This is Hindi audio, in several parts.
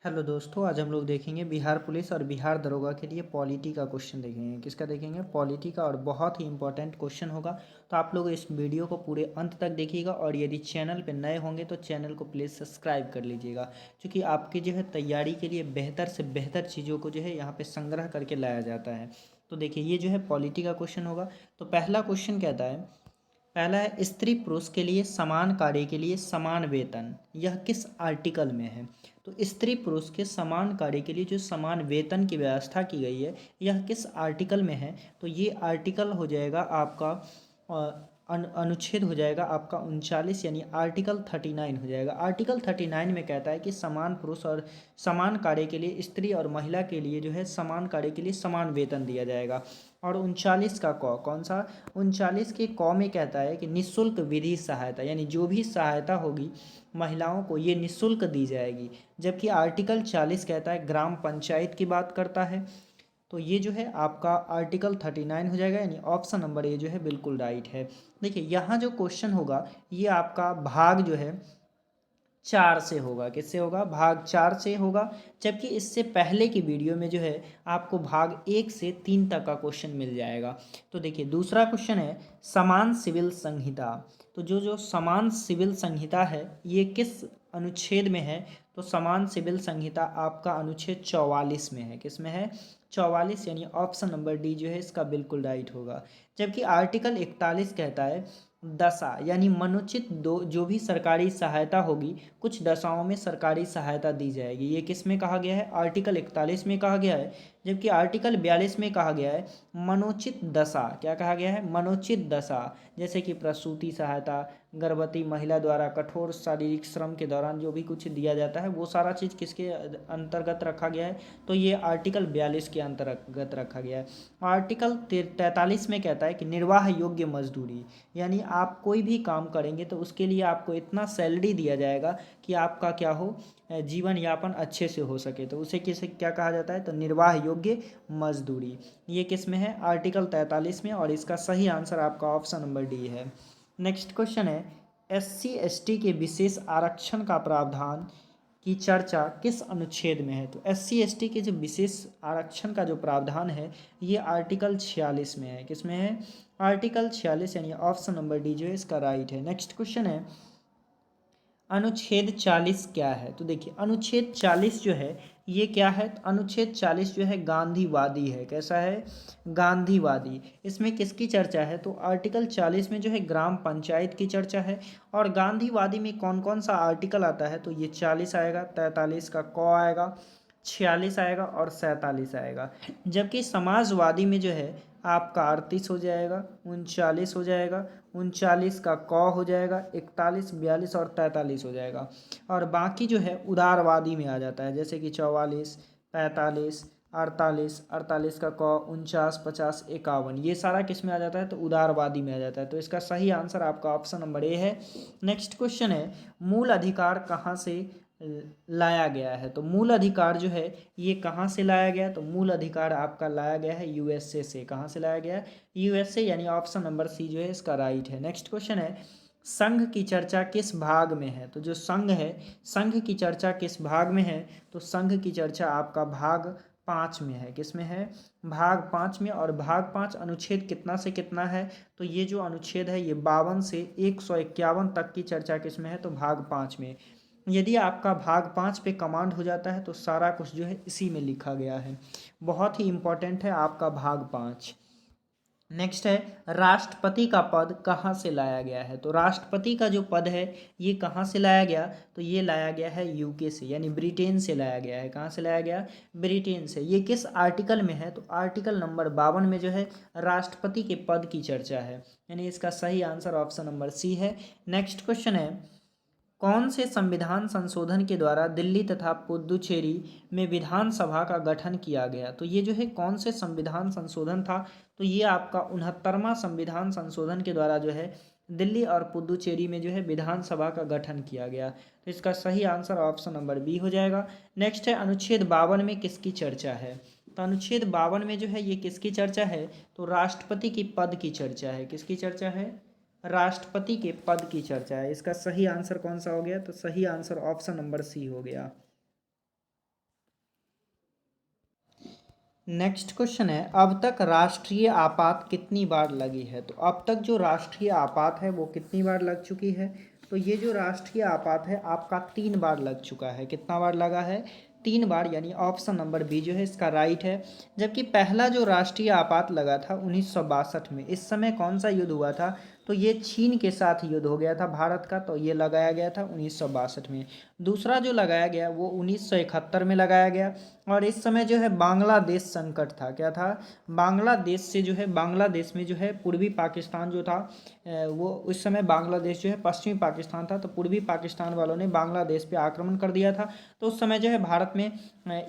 हेलो दोस्तों, आज हम लोग देखेंगे बिहार पुलिस और बिहार दरोगा के लिए पॉलिटी का क्वेश्चन देखेंगे। किसका देखेंगे? पॉलिटी का। और बहुत ही इंपॉर्टेंट क्वेश्चन होगा, तो आप लोग इस वीडियो को पूरे अंत तक देखिएगा। और यदि चैनल पर नए होंगे तो चैनल को प्लीज़ सब्सक्राइब कर लीजिएगा, क्योंकि आपकी जो है तैयारी के लिए बेहतर से बेहतर चीज़ों को जो है यहाँ पर संग्रह करके लाया जाता है। तो देखिए, ये जो है पॉलिटी का क्वेश्चन होगा। तो पहला क्वेश्चन कहता है, पहला है स्त्री पुरुष के लिए समान कार्य के लिए समान वेतन, यह किस आर्टिकल में है? तो स्त्री पुरुष के समान कार्य के लिए जो समान वेतन की व्यवस्था की गई है, यह किस आर्टिकल में है? तो ये आर्टिकल हो जाएगा आपका अनुच्छेद हो जाएगा आपका 39, यानी आर्टिकल 39 हो जाएगा। आर्टिकल 39 में कहता है कि समान पुरुष और समान कार्य के लिए स्त्री और महिला के लिए जो है समान कार्य के लिए समान वेतन दिया जाएगा। और 39 का कौन सा? 39 के में कहता है कि निःशुल्क विधि सहायता, यानी जो भी सहायता होगी महिलाओं को ये निःशुल्क दी जाएगी। जबकि आर्टिकल 40 कहता है ग्राम पंचायत की बात करता है। तो ये जो है आपका आर्टिकल 39 हो जाएगा, यानी ऑप्शन नंबर ए जो है बिल्कुल राइट है। देखिए, यहाँ जो क्वेश्चन होगा ये आपका भाग जो है 4 से होगा। किससे होगा? भाग 4 से होगा। जबकि इससे पहले की वीडियो में जो है आपको भाग 1 से 3 तक का क्वेश्चन मिल जाएगा। तो देखिए, दूसरा क्वेश्चन है समान सिविल संहिता। तो जो समान सिविल संहिता है ये किस अनुच्छेद में है? तो समान सिविल संहिता आपका अनुच्छेद 44 में है। किस में है? 44, यानी ऑप्शन नंबर डी जो है इसका बिल्कुल राइट होगा। जबकि आर्टिकल 41 कहता है दशा, यानी मनोचित दो जो भी सरकारी सहायता होगी, कुछ दशाओं में सरकारी सहायता दी जाएगी। ये किस में कहा गया है? आर्टिकल 41 में कहा गया है। जबकि आर्टिकल 42 में कहा गया है मनोचित दशा। क्या कहा गया है? मनोचित दशा, जैसे कि प्रसूति सहायता, गर्भवती महिला द्वारा कठोर शारीरिक श्रम के दौरान जो भी कुछ दिया जाता है वो सारा चीज़ किसके अंतर्गत रखा गया है? तो ये आर्टिकल 42 के अंतर्गत रखा गया है। आर्टिकल 43 में कहता है कि निर्वाह योग्य मजदूरी, यानी आप कोई भी काम करेंगे तो उसके लिए आपको इतना सैलरी दिया जाएगा कि आपका क्या हो, जीवन यापन अच्छे से हो सके। तो उसे किसे क्या कहा जाता है? तो निर्वाह योग्य मजदूरी। ये किस में है? आर्टिकल 43 में। और इसका सही आंसर आपका ऑप्शन नंबर डी है। नेक्स्ट क्वेश्चन है SC/ST के विशेष आरक्षण का प्रावधान की चर्चा किस अनुच्छेद में है? तो SC/ST के जो विशेष आरक्षण का जो प्रावधान है ये आर्टिकल 46 में है। किस में है? आर्टिकल 46, यानी ऑप्शन नंबर डी जो है इसका राइट है। नेक्स्ट क्वेश्चन है अनुच्छेद 40 क्या है? तो देखिए, अनुच्छेद 40 जो है ये क्या है? तो अनुच्छेद 40 जो है गांधीवादी है। कैसा है? गांधीवादी। इसमें किसकी चर्चा है? तो आर्टिकल 40 में जो है ग्राम पंचायत की चर्चा है। और गांधीवादी में कौन कौन सा आर्टिकल आता है? तो ये 40 आएगा, 43 का आएगा, 46 आएगा और 47 आएगा। जबकि समाजवादी में जो है आपका 38 हो जाएगा, 39 हो जाएगा, 39 का हो जाएगा, 41, 42 और 43 हो जाएगा। और बाकी जो है उदारवादी में आ जाता है, जैसे कि 44, 45, 48, 48 का 49, 50, 51, ये सारा किस में आ जाता है? तो उदारवादी में आ जाता है। तो इसका सही आंसर आपका ऑप्शन नंबर ए है। नेक्स्ट क्वेश्चन है मूल अधिकार कहाँ से लाया गया है? तो मूल अधिकार जो है ये कहाँ से लाया गया? तो मूल अधिकार आपका लाया गया है USA से। कहाँ से लाया गया है? USA, यानी ऑप्शन नंबर सी जो है इसका राइट है। नेक्स्ट क्वेश्चन है संघ की चर्चा किस भाग में है? तो जो संघ है, संघ की चर्चा किस भाग में है? तो संघ की चर्चा आपका भाग 5 में है। किस में है? भाग 5 में। और भाग 5 अनुच्छेद कितना से कितना है? तो ये जो अनुच्छेद है ये 52 से 151 तक की चर्चा किस में है? तो भाग 5 में। यदि आपका भाग 5 पे कमांड हो जाता है तो सारा कुछ जो है इसी में लिखा गया है। बहुत ही इंपॉर्टेंट है आपका भाग 5। नेक्स्ट है राष्ट्रपति का पद कहाँ से लाया गया है? तो राष्ट्रपति का जो पद है ये कहाँ से लाया गया? तो ये लाया गया है UK से, यानी ब्रिटेन से लाया गया है। कहाँ से लाया गया? ब्रिटेन से। ये किस आर्टिकल में है? तो आर्टिकल नंबर 52 में जो है राष्ट्रपति के पद की चर्चा है, यानी इसका सही आंसर ऑप्शन नंबर सी है। नेक्स्ट क्वेश्चन है कौन से संविधान संशोधन के द्वारा दिल्ली तथा पुदुचेरी में विधानसभा का गठन किया गया? तो ये जो है कौन से संविधान संशोधन था? तो ये आपका 69वां संविधान संशोधन के द्वारा जो है दिल्ली और पुदुचेरी में जो है विधानसभा का गठन किया गया। तो इसका सही आंसर ऑप्शन नंबर बी हो जाएगा। नेक्स्ट है अनुच्छेद 52 में किसकी चर्चा है? तो अनुच्छेद 52 में जो है ये किसकी चर्चा है? तो राष्ट्रपति की पद की चर्चा है। किसकी चर्चा है? राष्ट्रपति के पद की चर्चा है। इसका सही आंसर कौन सा हो गया? तो सही आंसर ऑप्शन नंबर सी हो गया। नेक्स्ट क्वेश्चन है, अब तक राष्ट्रीय आपात कितनी बार लगी है? तो अब तक जो राष्ट्रीय आपात है वो कितनी बार लग चुकी है? तो ये जो राष्ट्रीय आपात है आपका 3 बार लग चुका है। कितना बार लगा है? 3 बार, यानी ऑप्शन नंबर बी जो है इसका राइट है। जबकि पहला जो राष्ट्रीय आपात लगा था 1962 में, इस समय कौन सा युद्ध हुआ था? तो ये चीन के साथ युद्ध हो गया था भारत का, तो ये लगाया गया था 1962 में। दूसरा जो लगाया गया वो 1971 में लगाया गया, और इस समय जो है बांग्लादेश संकट था। क्या था? बांग्लादेश से जो है, बांग्लादेश में जो है पूर्वी पाकिस्तान जो था, वो उस समय बांग्लादेश जो है पश्चिमी पाकिस्तान था, तो पूर्वी पाकिस्तान वालों ने बांग्लादेश पे आक्रमण कर दिया था, तो उस समय जो है भारत में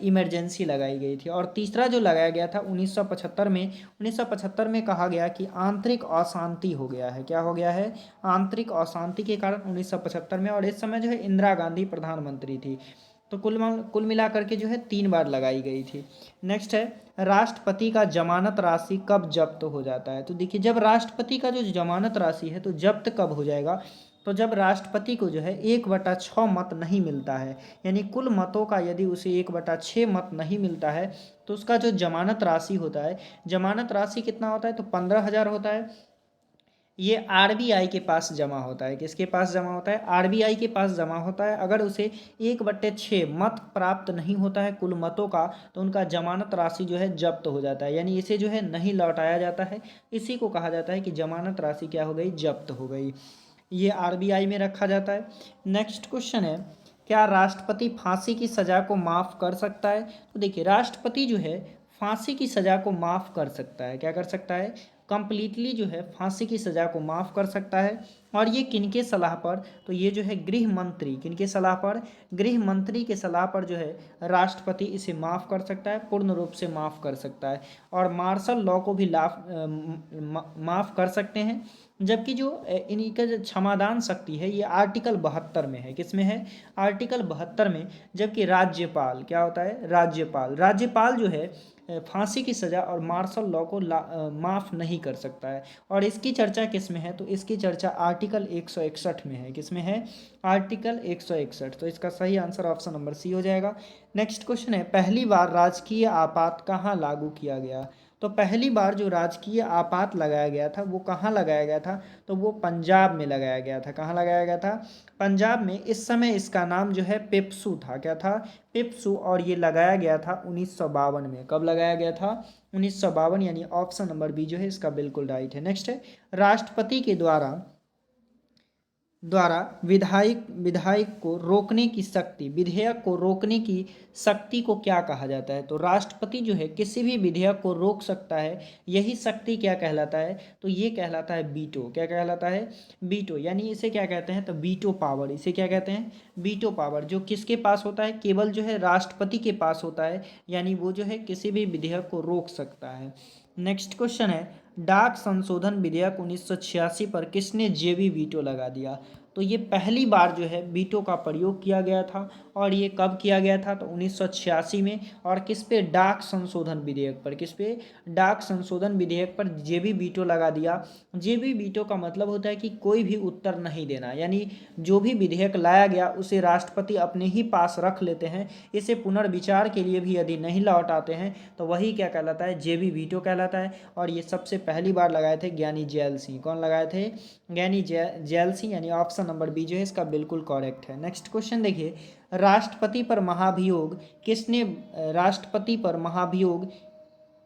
इमरजेंसी लगाई गई थी। और तीसरा जो लगाया गया था 1975 में, 1975 में कहा गया कि आंतरिक अशांति हो गया है। क्या हो गया है? आंतरिक अशांति के कारण 1975 में, और इस समय जो है इंदिरा गांधी प्रधानमंत्री थी। तो कुल मिलाकर के जो है 3 बार लगाई गई थी। नेक्स्ट है, राष्ट्रपति का जमानत राशि कब जब्त हो जाता है? तो देखिए, जब राष्ट्रपति का जो जमानत राशि है तो जब्त कब हो जाएगा? तो जब राष्ट्रपति को जो है 1/6 मत नहीं मिलता है, यानी कुल मतों का यदि उसे 1/6 मत नहीं मिलता है, तो उसका जो जमानत राशि होता है, जमानत राशि कितना होता है? तो 15,000 होता है। ये आरबीआई के पास जमा होता है। किसके पास जमा होता है? आरबीआई के पास जमा होता है। अगर उसे 1/6 मत प्राप्त नहीं होता है कुल मतों का, तो उनका जमानत राशि जो है जब्त हो जाता है, यानी इसे जो है नहीं लौटाया जाता है। इसी को कहा जाता है कि जमानत राशि क्या हो गई? जब्त हो गई। ये आरबीआई में रखा जाता है। नेक्स्ट क्वेश्चन है, क्या राष्ट्रपति फांसी की सज़ा को माफ़ कर सकता है? तो देखिए, राष्ट्रपति जो है फांसी की सज़ा को माफ़ कर सकता है। क्या कर सकता है? कंप्लीटली जो है फांसी की सज़ा को माफ़ कर सकता है। और ये किनके सलाह पर? तो ये जो है गृह मंत्री, किनके सलाह पर? गृह मंत्री के सलाह पर जो है राष्ट्रपति इसे माफ़ कर सकता है, पूर्ण रूप से माफ़ कर सकता है। और मार्शल लॉ को भी माफ़ कर सकते हैं। जबकि जो इन्हीं का जो क्षमादान शक्ति है ये आर्टिकल 72 में है। किस में है? आर्टिकल 72 में। जबकि राज्यपाल, क्या होता है? राज्यपाल, राज्यपाल जो है फांसी की सज़ा और मार्शल लॉ को माफ़ नहीं कर सकता है। और इसकी चर्चा किस में है? तो इसकी चर्चा आर्टिकल 161 में है। किस में है? आर्टिकल 161। तो इसका सही आंसर ऑप्शन नंबर सी हो जाएगा। नेक्स्ट क्वेश्चन है, पहली बार राजकीय आपात कहाँ लागू किया गया? तो पहली बार जो राजकीय आपात लगाया गया था वो कहाँ लगाया गया था? तो वो पंजाब में लगाया गया था। कहाँ लगाया गया था? पंजाब में। इस समय इसका नाम जो है पेप्सू था। क्या था? पेप्सू। और ये लगाया गया था 1952 में। कब लगाया गया था? 1952, यानी ऑप्शन नंबर बी जो है इसका बिल्कुल राइट है। नेक्स्ट है, राष्ट्रपति के द्वारा विधायक को रोकने की शक्ति, विधेयक को रोकने की शक्ति को क्या कहा जाता है? तो राष्ट्रपति जो है किसी भी विधेयक को रोक सकता है, यही शक्ति क्या कहलाता है? तो ये कहलाता है वीटो। क्या कहलाता है? वीटो। यानी इसे क्या कहते हैं? तो वीटो पावर। इसे क्या कहते हैं? Veto power. जो किसके पास होता है? केवल जो है राष्ट्रपति के पास होता है, यानी वो जो है किसी भी विधेयक को रोक सकता है। नेक्स्ट क्वेश्चन है, डाक संशोधन विधेयक 1986 पर किसने जेबी वीटो लगा दिया? तो ये पहली बार जो है वीटो का प्रयोग किया गया था। और ये कब किया गया था? तो 1986 में। और किस पे? डाक संशोधन विधेयक पर। किस पे? डाक संशोधन विधेयक पर जेबी वीटो लगा दिया। जेबी वीटो का मतलब होता है कि कोई भी उत्तर नहीं देना, यानी जो भी विधेयक लाया गया उसे राष्ट्रपति अपने ही पास रख लेते हैं। इसे पुनर्विचार के लिए भी यदि नहीं लौटाते हैं तो वही क्या कहलाता है? जेबी वीटो कहलाता है। और ये सबसे पहली बार लगाए थे ज्ञानी जैल सिंह। कौन लगाए थे? ज्ञानी जैल सिंह, यानी ऑप्शन नंबर बी जो है इसका बिल्कुल करेक्ट है। नेक्स्ट क्वेश्चन देखिए, राष्ट्रपति पर महाभियोग किसने राष्ट्रपति पर महाभियोग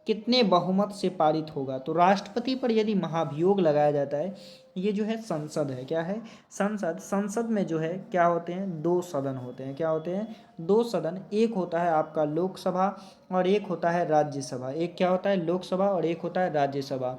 कितने बहुमत से पारित होगा? तो राष्ट्रपति पर यदि महाभियोग लगाया जाता है, ये जो है संसद है। क्या है? संसद। संसद में जो है क्या होते हैं? 2 सदन होते हैं। क्या होते हैं? 2 सदन। एक होता है आपका लोकसभा और एक होता है राज्यसभा। एक क्या होता है? लोकसभा और एक होता है राज्यसभा।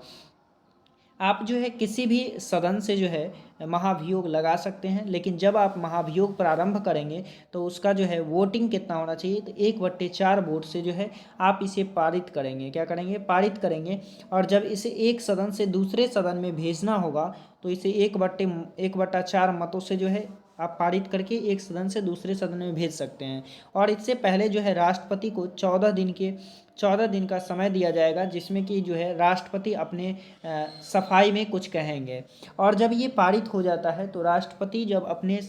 आप जो है किसी भी सदन से जो है महाभियोग लगा सकते हैं, लेकिन जब आप महाभियोग प्रारंभ करेंगे तो उसका जो है वोटिंग कितना होना चाहिए? तो 1/4 वोट से जो है आप इसे पारित करेंगे। क्या करेंगे? पारित करेंगे। और जब इसे एक सदन से दूसरे सदन में भेजना होगा तो इसे 1/4 मतों से जो है आप पारित करके एक सदन से दूसरे सदन में भेज सकते हैं। और इससे पहले जो है राष्ट्रपति को 14 दिन का समय दिया जाएगा, जिसमें कि जो है राष्ट्रपति अपने सफाई में कुछ कहेंगे। और जब ये पारित हो जाता है तो राष्ट्रपति जब अपने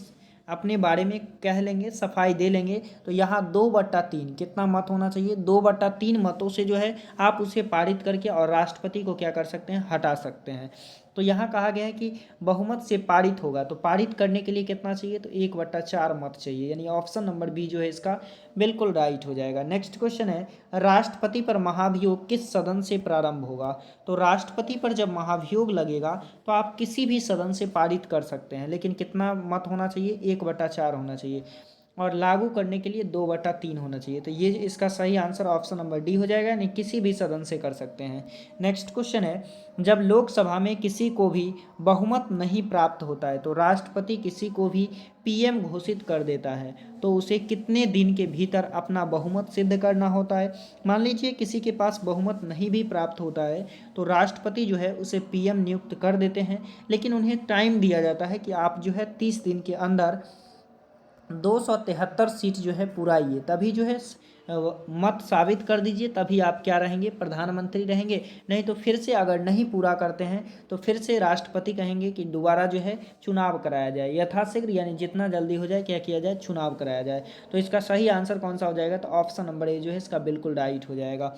अपने बारे में कह लेंगे, सफाई दे लेंगे, तो यहाँ 2/3 कितना मत होना चाहिए, 2/3 मतों से जो है आप उसे पारित करके और राष्ट्रपति को क्या कर सकते हैं, हटा सकते हैं। तो यहाँ कहा गया है कि बहुमत से पारित होगा, तो पारित करने के लिए कितना चाहिए, तो 1/4 मत चाहिए, यानी ऑप्शन नंबर बी जो है इसका बिल्कुल राइट हो जाएगा। नेक्स्ट क्वेश्चन है, राष्ट्रपति पर महाभियोग किस सदन से प्रारंभ होगा। तो राष्ट्रपति पर जब महाभियोग लगेगा तो आप किसी भी सदन से पारित कर सकते हैं, लेकिन कितना मत होना चाहिए, 1/4 होना चाहिए, और लागू करने के लिए 2/3 होना चाहिए। तो ये इसका सही आंसर ऑप्शन नंबर डी हो जाएगा, यानी किसी भी सदन से कर सकते हैं। नेक्स्ट क्वेश्चन है, जब लोकसभा में किसी को भी बहुमत नहीं प्राप्त होता है तो राष्ट्रपति किसी को भी पीएम घोषित कर देता है, तो उसे कितने दिन के भीतर अपना बहुमत सिद्ध करना होता है। मान लीजिए किसी के पास बहुमत नहीं भी प्राप्त होता है तो राष्ट्रपति जो है उसे पीएम नियुक्त कर देते हैं, लेकिन उन्हें टाइम दिया जाता है कि आप जो है 30 दिन के अंदर 273 सीट जो है पुराइए, तभी जो है मत साबित कर दीजिए, तभी आप क्या रहेंगे, प्रधानमंत्री रहेंगे। नहीं तो फिर से अगर नहीं पूरा करते हैं तो फिर से राष्ट्रपति कहेंगे कि दोबारा जो है चुनाव कराया जाए, यथाशीघ्र, यानी जितना जल्दी हो जाए क्या किया जाए, चुनाव कराया जाए। तो इसका सही आंसर कौन सा हो जाएगा, तो ऑप्शन नंबर ए जो है इसका बिल्कुल राइट हो जाएगा।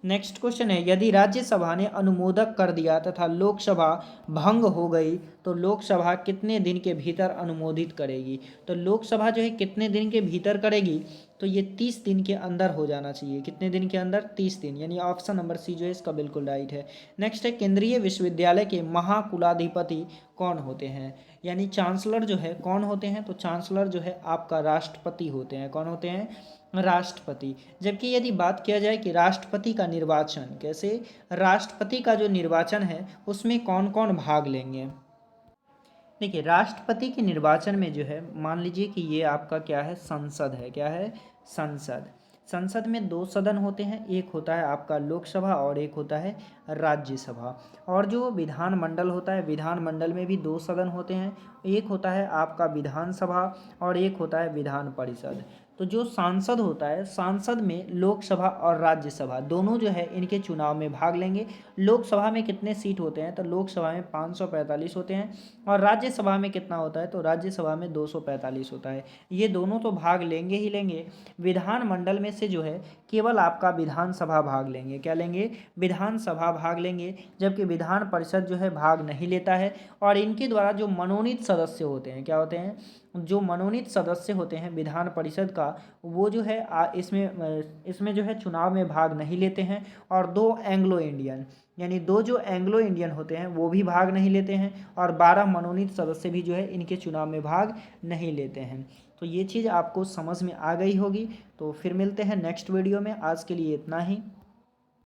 नेक्स्ट क्वेश्चन है, यदि राज्यसभा ने अनुमोदक कर दिया तथा लोकसभा भंग हो गई तो लोकसभा कितने दिन के भीतर अनुमोदित करेगी। तो लोकसभा जो है कितने दिन के भीतर करेगी, तो ये 30 दिन के अंदर हो जाना चाहिए। कितने दिन के अंदर, 30 दिन, यानी ऑप्शन नंबर सी जो है इसका बिल्कुल राइट है। नेक्स्ट है, केंद्रीय विश्वविद्यालय के महाकुलाधिपति कौन होते हैं, यानी चांसलर जो है कौन होते हैं, तो चांसलर जो है आपका राष्ट्रपति होते हैं। कौन होते हैं, राष्ट्रपति। जबकि यदि बात किया जाए कि राष्ट्रपति का निर्वाचन कैसे, राष्ट्रपति का जो निर्वाचन है उसमें कौन कौन भाग लेंगे। देखिए, राष्ट्रपति के निर्वाचन में जो है, मान लीजिए कि ये आपका क्या है, संसद है, क्या है, संसद। संसद में 2 सदन होते हैं, एक होता है आपका लोकसभा और एक होता है राज्यसभा। और जो विधानमंडल होता है, विधानमंडल में भी 2 सदन होते हैं, एक होता है आपका विधानसभा और एक होता है विधान परिषद। तो जो सांसद होता है, सांसद में लोकसभा और राज्यसभा दोनों जो है इनके चुनाव में भाग लेंगे। लोकसभा में कितने सीट होते हैं, तो लोकसभा में 545 होते हैं, और राज्यसभा में कितना होता है, तो राज्यसभा में 245 होता है। ये दोनों तो भाग लेंगे ही लेंगे। विधानमंडल में से जो है केवल आपका विधानसभा भाग लेंगे, क्या लेंगे, विधानसभा भाग लेंगे, जबकि विधान परिषद जो है भाग नहीं लेता है। और इनके द्वारा जो मनोनीत सदस्य होते हैं, क्या होते हैं, जो मनोनीत सदस्य होते हैं विधान परिषद का, वो जो है इसमें जो है चुनाव में भाग नहीं लेते हैं। और 2 एंग्लो इंडियन, यानी 2 जो एंग्लो इंडियन होते हैं वो भी भाग नहीं लेते हैं, और 12 मनोनीत सदस्य भी जो है इनके चुनाव में भाग नहीं लेते हैं। तो ये चीज़ आपको समझ में आ गई होगी। तो फिर मिलते हैं नेक्स्ट वीडियो में, आज के लिए इतना ही।